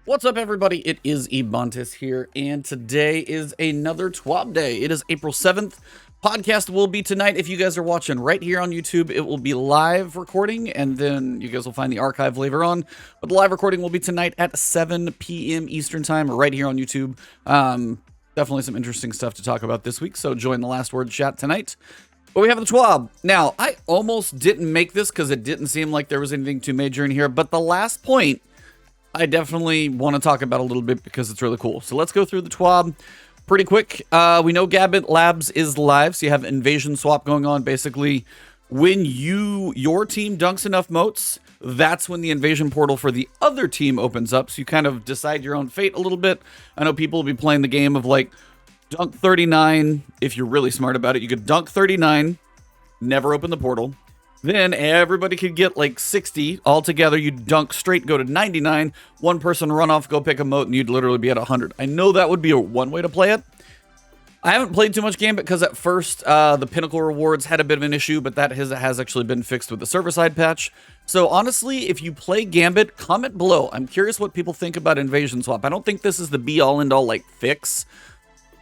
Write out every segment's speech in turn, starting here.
What's up, everybody? It is Ebontis here, and today is another TWAB day. It is April 7th. Podcast will be tonight. If you guys are watching right here on YouTube, it will be live recording, and then you guys will find the archive later on. But the live recording will be tonight at 7 p.m. Eastern Time, right here on YouTube. Definitely some interesting stuff to talk about this week, so join the Last Word chat tonight. But we have the TWAB. Now, I almost didn't make this because it didn't seem like there was anything too major in here, but the last point I definitely want to talk about a little bit because it's really cool. So let's go through the TWAB pretty quick. We know Gambit Labs is live, so you have invasion swap going on. Basically, when your team dunks enough moats, that's when the invasion portal for the other team opens up. So you kind of decide your own fate a little bit. I know people will be playing the game of like dunk 39. If you're really smart about it, you could dunk 39, never open the portal. Then everybody could get like 60 all together. You'd dunk straight, go to 99. One person run off, go pick a moat, and you'd literally be at 100. I know that would be one way to play it. I haven't played too much Gambit because at first the Pinnacle rewards had a bit of an issue, but that has actually been fixed with the server-side patch. So honestly, if you play Gambit, comment below. I'm curious what people think about invasion swap. I don't think this is the be-all end-all like fix,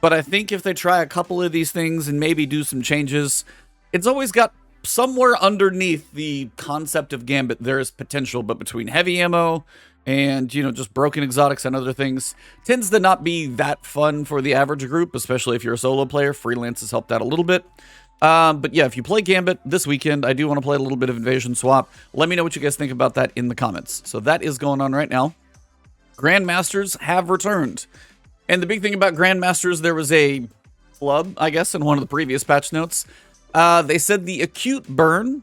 but I think if they try a couple of these things and maybe do some changes, it's always got somewhere underneath the concept of Gambit, there is potential, but between heavy ammo and, you know, just broken exotics and other things, tends to not be that fun for the average group, especially if you're a solo player. Freelance has helped out a little bit. But yeah, if you play Gambit this weekend, I do want to play a little bit of Invasion Swap. Let me know what you guys think about that in the comments. So that is going on right now. Grandmasters have returned. And the big thing about Grandmasters, there was a flub, I guess, in one of the previous patch notes. They said the acute burn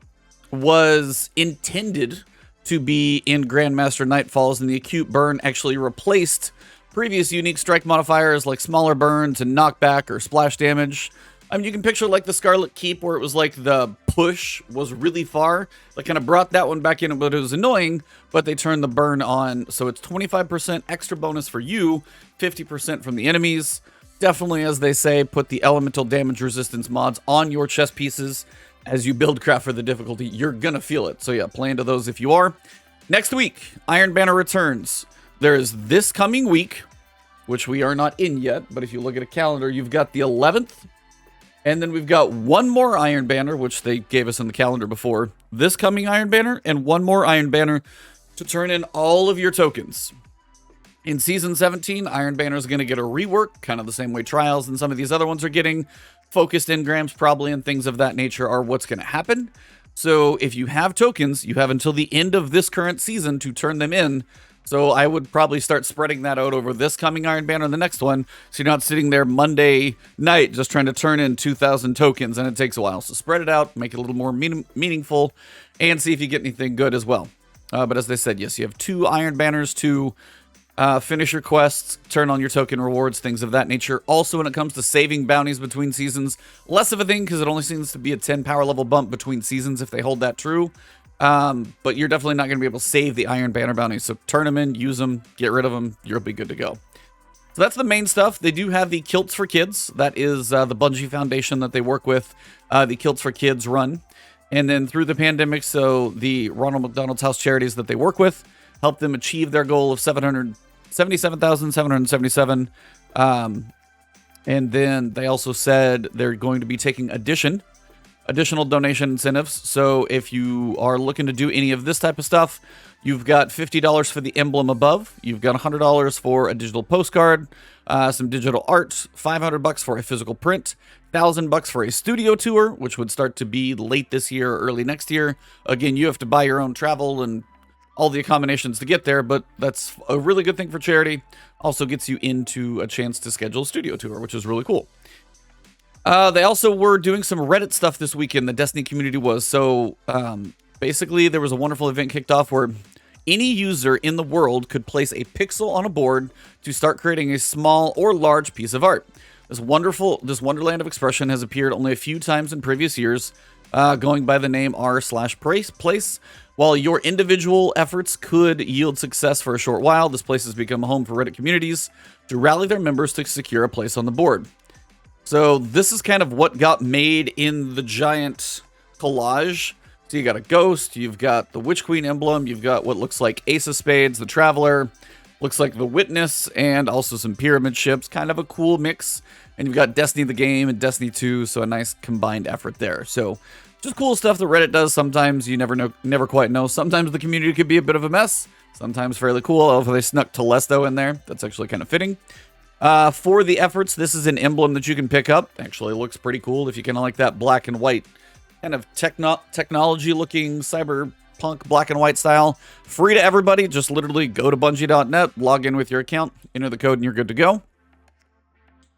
was intended to be in Grandmaster Nightfalls, and the acute burn actually replaced previous unique strike modifiers like smaller burns and knockback or splash damage. I mean, you can picture like the Scarlet Keep, where it was like the push was really far. They kind of brought that one back in, but it was annoying, but they turned the burn on. So it's 25% extra bonus for you, 50% from the enemies. Definitely, as they say, put the elemental damage resistance mods on your chest pieces as you build craft for the difficulty. You're gonna feel it. So yeah, play into those if you are. Next week, Iron Banner returns. There is this coming week, which we are not in yet, but if you look at a calendar, you've got the 11th, and then we've got one more Iron Banner, which they gave us in the calendar before. This coming Iron Banner, and one more Iron Banner to turn in all of your tokens. In Season 17, Iron Banner is going to get a rework, kind of the same way Trials and some of these other ones are getting. Focused Engrams probably and things of that nature are what's going to happen. So if you have tokens, you have until the end of this current season to turn them in. So I would probably start spreading that out over this coming Iron Banner and the next one, so you're not sitting there Monday night just trying to turn in 2,000 tokens, and it takes a while. So spread it out, make it a little more meaningful, and see if you get anything good as well. But as they said, yes, you have 2 Iron Banners to finish your quests, turn on your token rewards, things of that nature. Also, when it comes to saving bounties between seasons, less of a thing because it only seems to be a 10 power level bump between seasons if they hold that true. But you're definitely not going to be able to save the Iron Banner bounties. So turn them in, use them, get rid of them. You'll be good to go. So that's the main stuff. They do have the Kilts for Kids. That is the Bungie Foundation that they work with. The Kilts for Kids run. And then through the pandemic, so the Ronald McDonald's House charities that they work with help them achieve their goal of 777,777. And then they also said they're going to be taking additional donation incentives. So if you are looking to do any of this type of stuff, you've got $50 for the emblem above. You've got $100 for a digital postcard, some digital art, $500 for a physical print, $1,000 for a studio tour, which would start to be late this year or early next year. Again, you have to buy your own travel and all the accommodations to get there, but that's a really good thing for charity. Also gets you into a chance to schedule a studio tour, which is really cool. They also were doing some Reddit stuff this weekend, the Destiny community was. So basically, there was a wonderful event kicked off where any user in the world could place a pixel on a board to start creating a small or large piece of art. This wonderland of expression has appeared only a few times in previous years, going by the name r/place. While your individual efforts could yield success for a short while, this place has become a home for Reddit communities to rally their members to secure a place on the board. So this is kind of what got made in the giant collage. So you got a ghost, you've got the Witch Queen emblem, you've got what looks like Ace of Spades, the Traveler, Looks like the Witness and also some pyramid ships. Kind of a cool mix. And you've got Destiny the game and Destiny 2, so a nice combined effort there. So just cool stuff that Reddit does. Sometimes you never quite know. Sometimes the community could be a bit of a mess. Sometimes fairly cool. Although they snuck Telesto in there. That's actually kind of fitting. For the efforts, this is an emblem that you can pick up. Actually looks pretty cool if you kind of like that black and white kind of technology looking cyberpunk black and white style. Free to everybody. Just literally go to Bungie.net, log in with your account, enter the code, and you're good to go.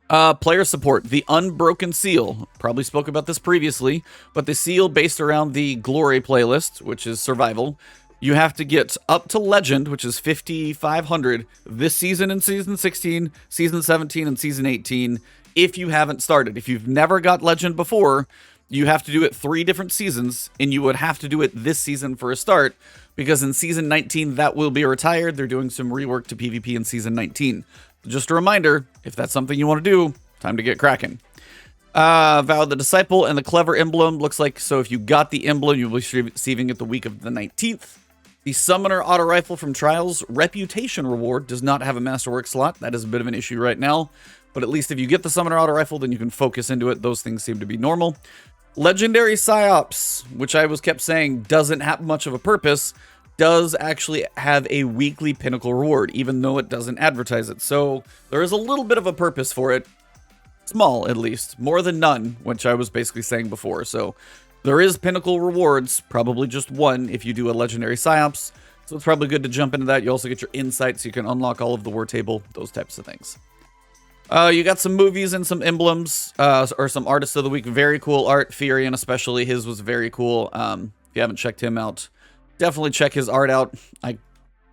Player support, the Unbroken Seal. Probably spoke about this previously, but the seal based around the Glory playlist, which is survival. You have to get up to Legend, which is 5,500 this season in Season 16, Season 17, and Season 18 if you haven't started. If you've never got Legend before, you have to do it 3 different seasons, and you would have to do it this season for a start, because in Season 19, that will be retired. They're doing some rework to PvP in Season 19. Just a reminder, if that's something you want to do, time to get cracking. Vow the Disciple and the Clever Emblem. Looks like, so if you got the emblem, you'll be receiving it the week of the 19th. The Summoner Auto Rifle from Trials Reputation Reward does not have a Masterwork slot. That is a bit of an issue right now. But at least if you get the Summoner Auto Rifle, then you can focus into it. Those things seem to be normal. Legendary Psyops, which I kept saying doesn't have much of a purpose, does actually have a weekly Pinnacle reward, even though it doesn't advertise it. So there is a little bit of a purpose for it. Small, at least. More than none, which I was basically saying before. So there is Pinnacle rewards, probably just one if you do a Legendary Psyops. So it's probably good to jump into that. You also get your insight, so you can unlock all of the war table, those types of things. You got some movies and some emblems, or some artists of the week. Very cool art. Furion especially, his was very cool. If you haven't checked him out, definitely check his art out.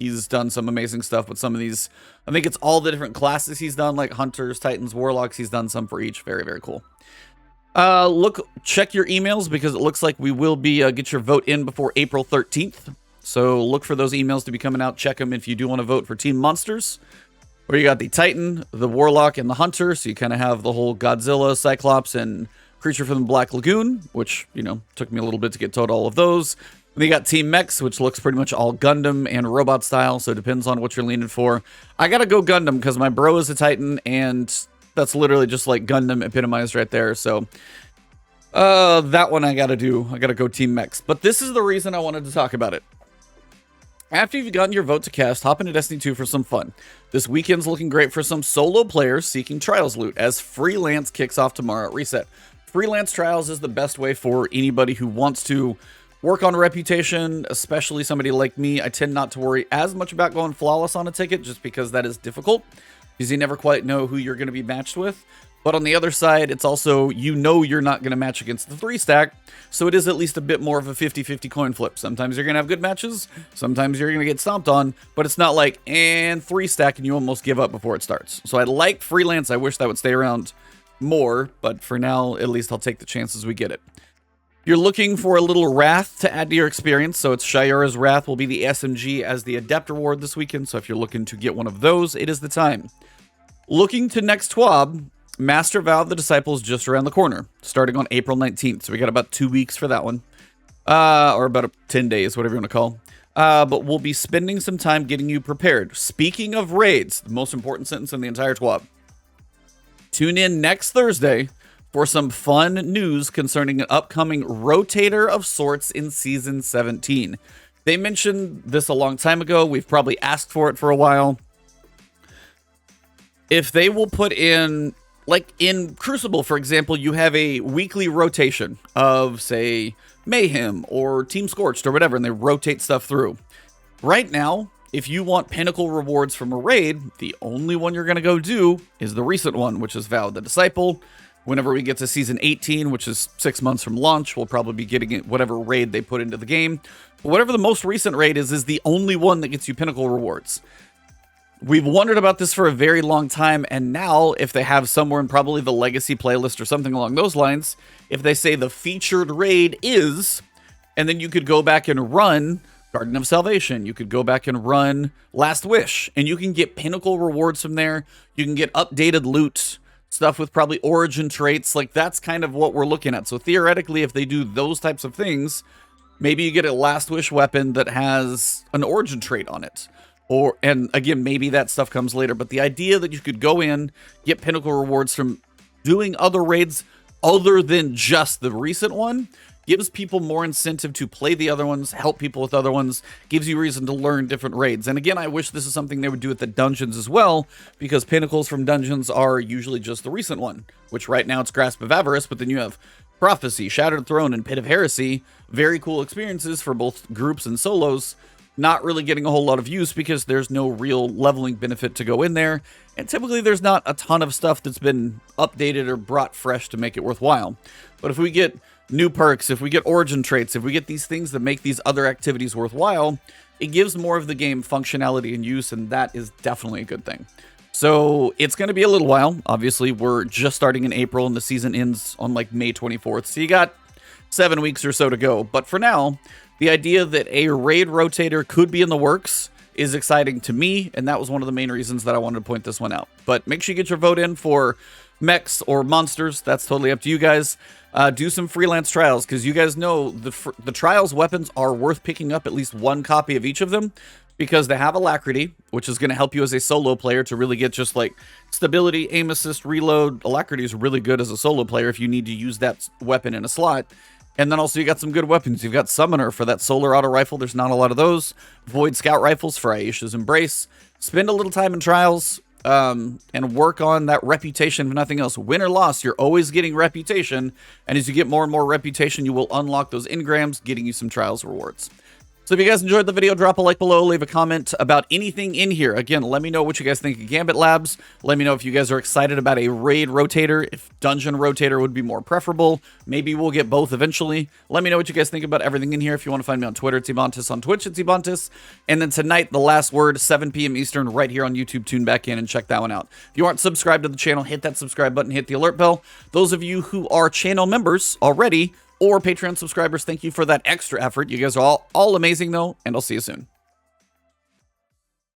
He's done some amazing stuff with some of these. I think it's all the different classes he's done, like Hunters, Titans, Warlocks. He's done some for each. Very, very cool. Check your emails, because it looks like we will be, get your vote in before April 13th. So look for those emails to be coming out. Check them if you do want to vote for Team Monsters. Where you got the Titan, the Warlock, and the Hunter. So you kind of have the whole Godzilla, Cyclops, and Creature from the Black Lagoon, which, you know, took me a little bit to get told all of those. Then you got Team Mechs, which looks pretty much all Gundam and robot style, so it depends on what you're leaning for. I gotta go Gundam, because my bro is a Titan, and that's literally just like Gundam epitomized right there, so that one I gotta do. I gotta go Team Mechs. But this is the reason I wanted to talk about it. After you've gotten your vote to cast, hop into Destiny 2 for some fun. This weekend's looking great for some solo players seeking Trials loot, as Freelance kicks off tomorrow at Reset. Freelance Trials is the best way for anybody who wants to work on reputation, especially somebody like me. I tend not to worry as much about going flawless on a ticket, just because that is difficult, because you never quite know who you're going to be matched with. But on the other side, it's also, you know, you're not going to match against the 3-stack, so it is at least a bit more of a 50-50 coin flip. Sometimes you're going to have good matches, sometimes you're going to get stomped on, but it's not like, and 3-stack and you almost give up before it starts. So I like Freelance. I wish that would stay around more, but for now, at least I'll take the chances we get it. You're looking for a little Wrath to add to your experience, so it's Shayura's Wrath will be the SMG as the Adept Reward this weekend, so if you're looking to get one of those, it is the time. Looking to next TWAB, Master Vow of the Disciple is just around the corner, starting on April 19th, so we got about 2 weeks for that one. Or about 10 days, whatever you want to call. But we'll be spending some time getting you prepared. Speaking of raids, the most important sentence in the entire TWAB. Tune in next Thursday for some fun news concerning an upcoming rotator of sorts in Season 17. They mentioned this a long time ago. We've probably asked for it for a while. If they will put in, like in Crucible, for example, you have a weekly rotation of, say, Mayhem or Team Scorched or whatever, and they rotate stuff through. Right now, if you want Pinnacle rewards from a raid, the only one you're going to go do is the recent one, which is Vow of the Disciple. Whenever we get to Season 18, which is 6 months from launch, we'll probably be getting it whatever raid they put into the game. But whatever the most recent raid is the only one that gets you Pinnacle rewards. We've wondered about this for a very long time, and now, if they have somewhere in probably the Legacy playlist or something along those lines, if they say the featured raid is, and then you could go back and run Garden of Salvation, you could go back and run Last Wish, and you can get Pinnacle rewards from there, you can get updated loot, stuff with probably origin traits, like that's kind of what we're looking at. So theoretically, if they do those types of things, maybe you get a Last Wish weapon that has an origin trait on it. And again, maybe that stuff comes later, but the idea that you could go in, get Pinnacle rewards from doing other raids other than just the recent one gives people more incentive to play the other ones, help people with other ones, gives you reason to learn different raids. And again, I wish this is something they would do at the dungeons as well, because Pinnacles from dungeons are usually just the recent one, which right now it's Grasp of Avarice, but then you have Prophecy, Shattered Throne, and Pit of Heresy. Very cool experiences for both groups and solos. Not really getting a whole lot of use because there's no real leveling benefit to go in there. And typically there's not a ton of stuff that's been updated or brought fresh to make it worthwhile. But if we get new perks, if we get origin traits, if we get these things that make these other activities worthwhile, it gives more of the game functionality and use, and that is definitely a good thing. So it's going to be a little while. Obviously, we're just starting in April and the season ends on like May 24th. So you got 7 weeks or so to go. But for now, the idea that a raid rotator could be in the works is exciting to me, and that was one of the main reasons that I wanted to point this one out. But make sure you get your vote in for mechs or monsters. That's totally up to you guys. Do some freelance trials, because you guys know the trials weapons are worth picking up at least one copy of each of them, because they have Alacrity, which is going to help you as a solo player to really get just like stability, aim assist, reload. Alacrity is really good as a solo player if you need to use that weapon in a slot. And then also you got some good weapons. You've got Summoner for that solar auto rifle. There's not a lot of those. Void Scout rifles for Aisha's Embrace. Spend a little time in trials and work on that reputation, if nothing else. Win or loss, you're always getting reputation. And as you get more and more reputation, you will unlock those engrams, getting you some trials rewards. So if you guys enjoyed the video, drop a like below, leave a comment about anything in here. Again, let me know what you guys think of Gambit Labs. Let me know if you guys are excited about a raid rotator, if dungeon rotator would be more preferable. Maybe we'll get both eventually. Let me know what you guys think about everything in here. If you want to find me on Twitter, it's Ebontis. On Twitch, it's Ebontis. And then tonight, The Last Word, 7 p.m. Eastern, right here on YouTube. Tune back in and check that one out. If you aren't subscribed to the channel, hit that subscribe button, hit the alert bell. Those of you who are channel members already, or Patreon subscribers, thank you for that extra effort. You guys are all amazing, though, and I'll see you soon.